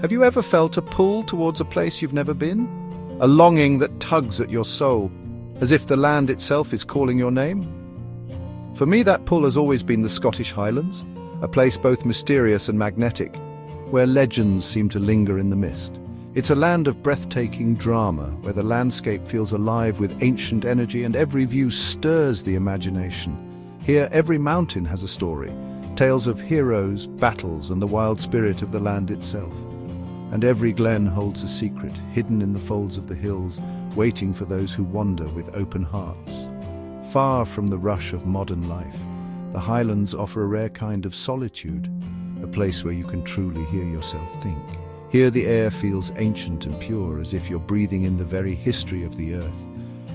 Have you ever felt a pull towards a place you've never been? A longing that tugs at your soul, as if the land itself is calling your name? For me, that pull has always been the Scottish Highlands, a place both mysterious and magnetic, where legends seem to linger in the mist. It's a land of breathtaking drama, where the landscape feels alive with ancient energy and every view stirs the imagination. Here, every mountain has a story, tales of heroes, battles, and the wild spirit of the land itself. And every glen holds a secret, hidden in the folds of the hills, waiting for those who wander with open hearts. Far from the rush of modern life, the Highlands offer a rare kind of solitude, a place where you can truly hear yourself think. Here the air feels ancient and pure, as if you're breathing in the very history of the earth.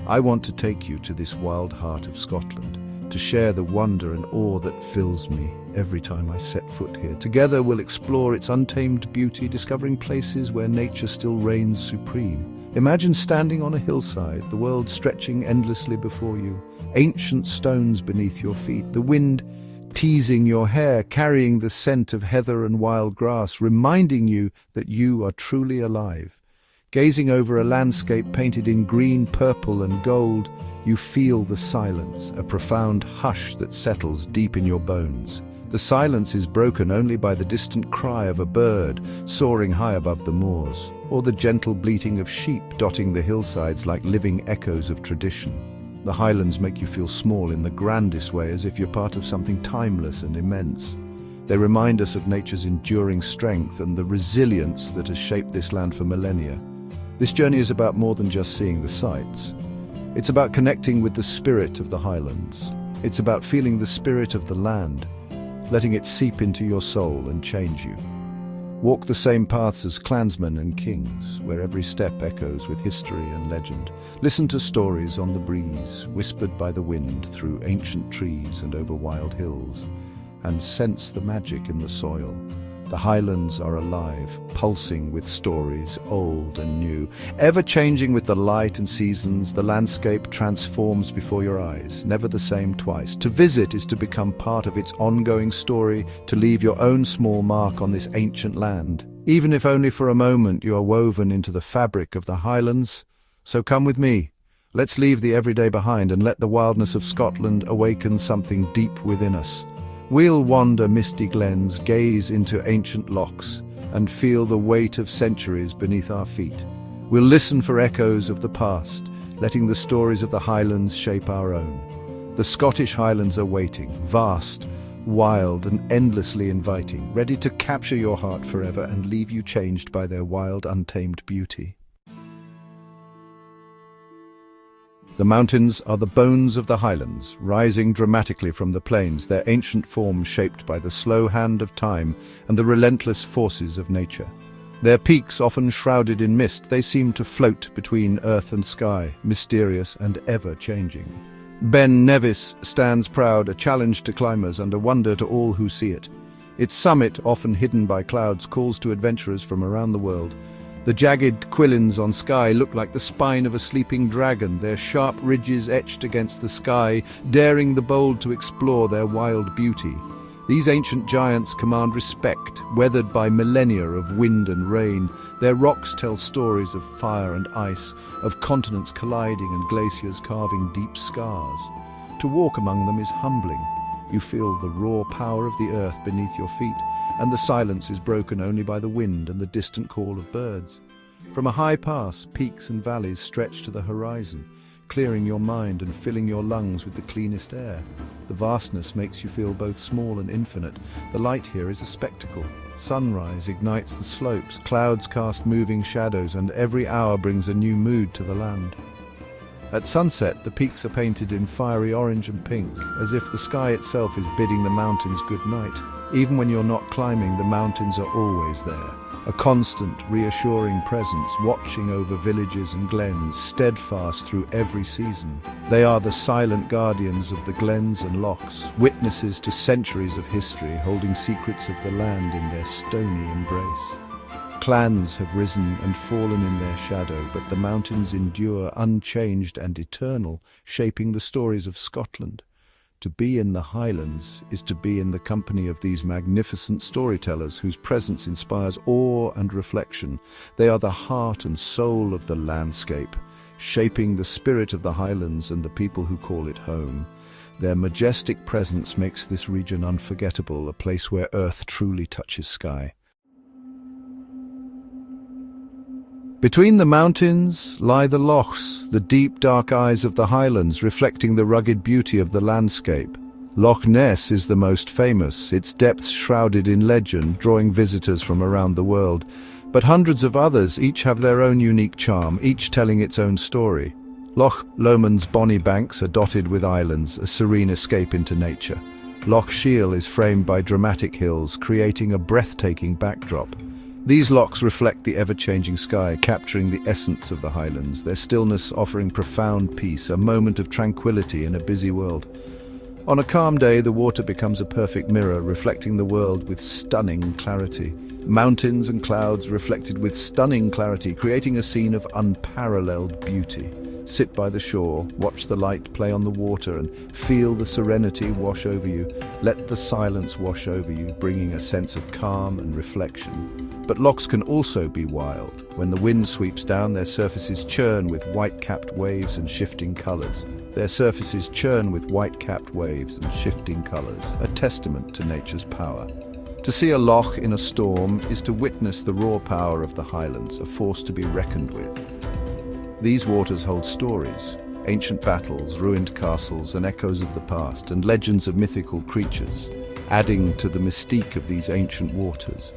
I want to take you to this wild heart of Scotland, to share the wonder and awe that fills me every time I set foot here. Together we'll explore its untamed beauty, discovering places where nature still reigns supreme. Imagine standing on a hillside, the world stretching endlessly before you, ancient stones beneath your feet, the wind teasing your hair, carrying the scent of heather and wild grass, reminding you that you are truly alive. Gazing over a landscape painted in green, purple and gold, you feel the silence, a profound hush that settles deep in your bones. The silence is broken only by the distant cry of a bird soaring high above the moors, or the gentle bleating of sheep dotting the hillsides like living echoes of tradition. The Highlands make you feel small in the grandest way, as if you're part of something timeless and immense. They remind us of nature's enduring strength and the resilience that has shaped this land for millennia. This journey is about more than just seeing the sights. It's about connecting with the spirit of the Highlands. It's about feeling the spirit of the land, letting it seep into your soul and change you. Walk the same paths as clansmen and kings, where every step echoes with history and legend. Listen to stories on the breeze, whispered by the wind through ancient trees and over wild hills, and sense the magic in the soil. The Highlands are alive, pulsing with stories, old and new. Ever changing with the light and seasons, the landscape transforms before your eyes, never the same twice. To visit is to become part of its ongoing story, to leave your own small mark on this ancient land. Even if only for a moment, you are woven into the fabric of the Highlands. So come with me. Let's leave the everyday behind and let the wildness of Scotland awaken something deep within us. We'll wander misty glens, gaze into ancient lochs, and feel the weight of centuries beneath our feet. We'll listen for echoes of the past, letting the stories of the Highlands shape our own. The Scottish Highlands are waiting, vast, wild, and endlessly inviting, ready to capture your heart forever and leave you changed by their wild, untamed beauty. The mountains are the bones of the Highlands, rising dramatically from the plains, their ancient form shaped by the slow hand of time and the relentless forces of nature. Their peaks often shrouded in mist, they seem to float between earth and sky, mysterious and ever-changing. Ben Nevis stands proud, a challenge to climbers and a wonder to all who see it. Its summit, often hidden by clouds, calls to adventurers from around the world. The jagged quillins on sky look like the spine of a sleeping dragon, their sharp ridges etched against the sky, daring the bold to explore their wild beauty. These ancient giants command respect, weathered by millennia of wind and rain. Their rocks tell stories of fire and ice, of continents colliding and glaciers carving deep scars. To walk among them is humbling. You feel the raw power of the earth beneath your feet, and the silence is broken only by the wind and the distant call of birds. From a high pass, peaks and valleys stretch to the horizon, clearing your mind and filling your lungs with the cleanest air. The vastness makes you feel both small and infinite. The light here is a spectacle. Sunrise ignites the slopes, clouds cast moving shadows, and every hour brings a new mood to the land. At sunset, the peaks are painted in fiery orange and pink, as if the sky itself is bidding the mountains good night. Even when you're not climbing, the mountains are always there, a constant, reassuring presence, watching over villages and glens, steadfast through every season. They are the silent guardians of the glens and lochs, witnesses to centuries of history, holding secrets of the land in their stony embrace. Clans have risen and fallen in their shadow, but the mountains endure unchanged and eternal, shaping the stories of Scotland. To be in the Highlands is to be in the company of these magnificent storytellers whose presence inspires awe and reflection. They are the heart and soul of the landscape, shaping the spirit of the Highlands and the people who call it home. Their majestic presence makes this region unforgettable, a place where earth truly touches sky. Between the mountains lie the lochs, the deep dark eyes of the Highlands reflecting the rugged beauty of the landscape. Loch Ness is the most famous, its depths shrouded in legend, drawing visitors from around the world. But hundreds of others each have their own unique charm, each telling its own story. Loch Lomond's bonny banks are dotted with islands, a serene escape into nature. Loch Shiel is framed by dramatic hills, creating a breathtaking backdrop. These lochs reflect the ever-changing sky, capturing the essence of the Highlands, their stillness offering profound peace, a moment of tranquility in a busy world. On a calm day, the water becomes a perfect mirror, reflecting the world with stunning clarity. Mountains and clouds reflected with stunning clarity, creating a scene of unparalleled beauty. Sit by the shore, watch the light play on the water and feel the serenity wash over you. Let the silence wash over you, bringing a sense of calm and reflection. But lochs can also be wild. When the wind sweeps down, their surfaces churn with white-capped waves and shifting colours. A testament to nature's power. To see a loch in a storm is to witness the raw power of the Highlands, a force to be reckoned with. These waters hold stories, ancient battles, ruined castles, and echoes of the past, and legends of mythical creatures, adding to the mystique of these ancient waters.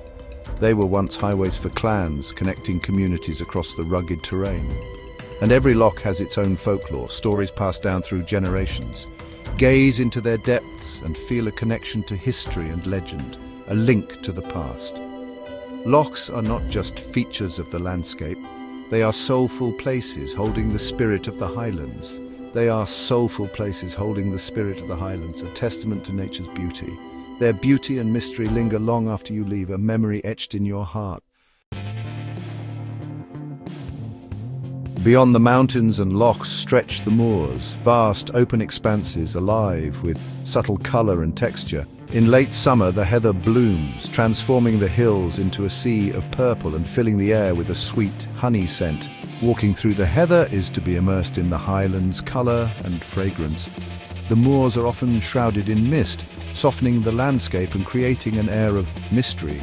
They were once highways for clans, connecting communities across the rugged terrain. And every loch has its own folklore, stories passed down through generations. Gaze into their depths and feel a connection to history and legend, a link to the past. Lochs are not just features of the landscape, they are soulful places holding the spirit of the Highlands. A testament to nature's beauty. Their beauty and mystery linger long after you leave, a memory etched in your heart. Beyond the mountains and lochs stretch the moors, vast open expanses alive with subtle colour and texture. In late summer, the heather blooms, transforming the hills into a sea of purple and filling the air with a sweet honey scent. Walking through the heather is to be immersed in the Highlands' colour and fragrance. The moors are often shrouded in mist, softening the landscape and creating an air of mystery.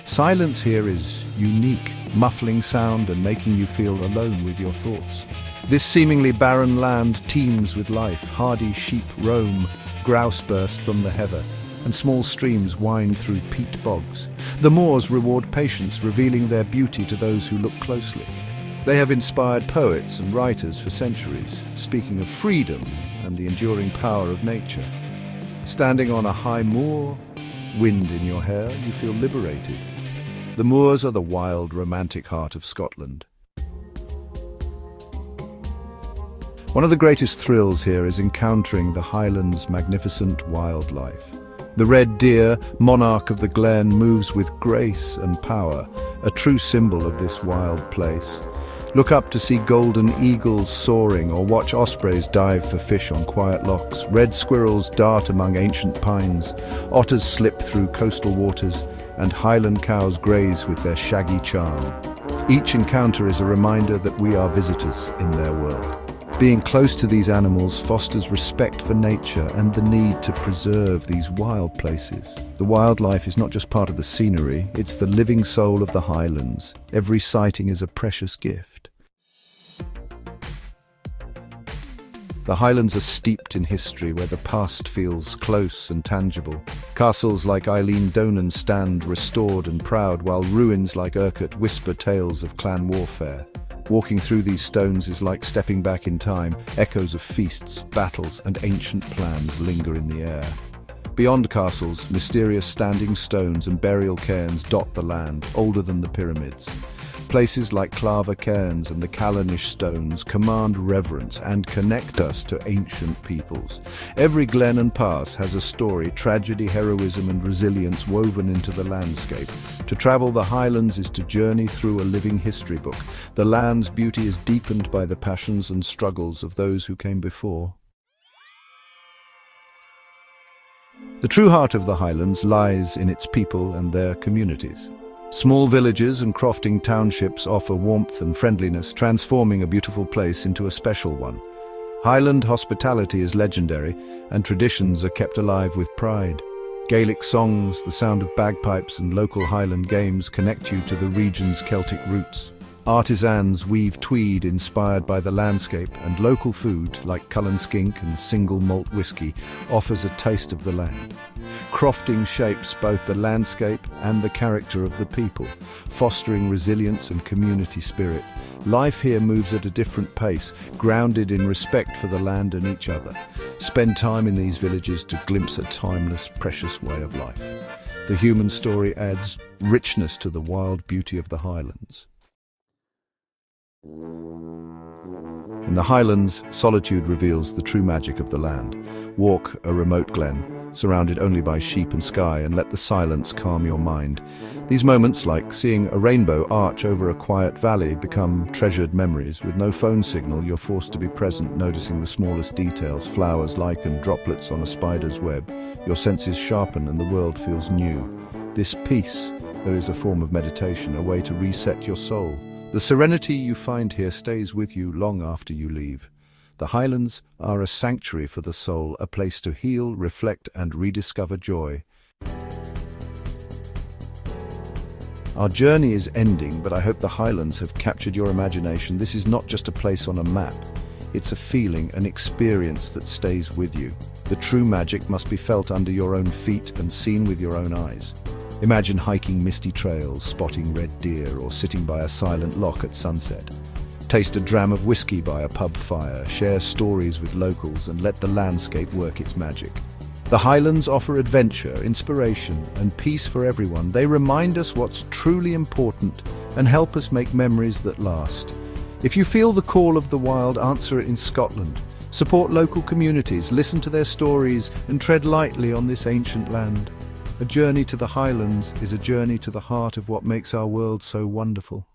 Silence here is unique, muffling sound and making you feel alone with your thoughts. This seemingly barren land teems with life. Hardy sheep roam, grouse burst from the heather, and small streams wind through peat bogs. The moors reward patience, revealing their beauty to those who look closely. They have inspired poets and writers for centuries, speaking of freedom and the enduring power of nature. Standing on a high moor, wind in your hair, you feel liberated. The moors are the wild, romantic heart of Scotland. One of the greatest thrills here is encountering the Highlands' magnificent wildlife. The red deer, monarch of the glen, moves with grace and power, a true symbol of this wild place. Look up to see golden eagles soaring or watch ospreys dive for fish on quiet lochs. Red squirrels dart among ancient pines, otters slip through coastal waters, and Highland cows graze with their shaggy charm. Each encounter is a reminder that we are visitors in their world. Being close to these animals fosters respect for nature and the need to preserve these wild places. The wildlife is not just part of the scenery, it's the living soul of the Highlands. Every sighting is a precious gift. The Highlands are steeped in history where the past feels close and tangible. Castles like Eilean Donan stand restored and proud, while ruins like Urquhart whisper tales of clan warfare. Walking through these stones is like stepping back in time. Echoes of feasts, battles, and ancient plans linger in the air. Beyond castles, mysterious standing stones and burial cairns dot the land, older than the pyramids. Places like Clava Cairns and the Callanish stones command reverence and connect us to ancient peoples. Every glen and pass has a story, tragedy, heroism, and resilience woven into the landscape. To travel the Highlands is to journey through a living history book. The land's beauty is deepened by the passions and struggles of those who came before. The true heart of the Highlands lies in its people and their communities. Small villages and crofting townships offer warmth and friendliness, transforming a beautiful place into a special one. Highland hospitality is legendary, and traditions are kept alive with pride. Gaelic songs, the sound of bagpipes, and local Highland games connect you to the region's Celtic roots. Artisans weave tweed inspired by the landscape, and local food, like Cullen skink and single malt whisky, offers a taste of the land. Crofting shapes both the landscape and the character of the people, fostering resilience and community spirit. Life here moves at a different pace, grounded in respect for the land and each other. Spend time in these villages to glimpse a timeless, precious way of life. The human story adds richness to the wild beauty of the Highlands. In the Highlands, solitude reveals the true magic of the land. Walk a remote glen, surrounded only by sheep and sky, and let the silence calm your mind. These moments, like seeing a rainbow arch over a quiet valley, become treasured memories. With no phone signal, you're forced to be present, noticing the smallest details, flowers, lichen, droplets on a spider's web. Your senses sharpen and the world feels new. This peace, there is a form of meditation, a way to reset your soul. The serenity you find here stays with you long after you leave. The Highlands are a sanctuary for the soul, a place to heal, reflect, and rediscover joy. Our journey is ending, but I hope the Highlands have captured your imagination. This is not just a place on a map. It's a feeling, an experience that stays with you. The true magic must be felt under your own feet and seen with your own eyes. Imagine hiking misty trails, spotting red deer, or sitting by a silent loch at sunset. Taste a dram of whiskey by a pub fire, share stories with locals, and let the landscape work its magic. The Highlands offer adventure, inspiration, and peace for everyone. They remind us what's truly important and help us make memories that last. If you feel the call of the wild, answer it in Scotland. Support local communities, listen to their stories, and tread lightly on this ancient land. A journey to the Highlands is a journey to the heart of what makes our world so wonderful.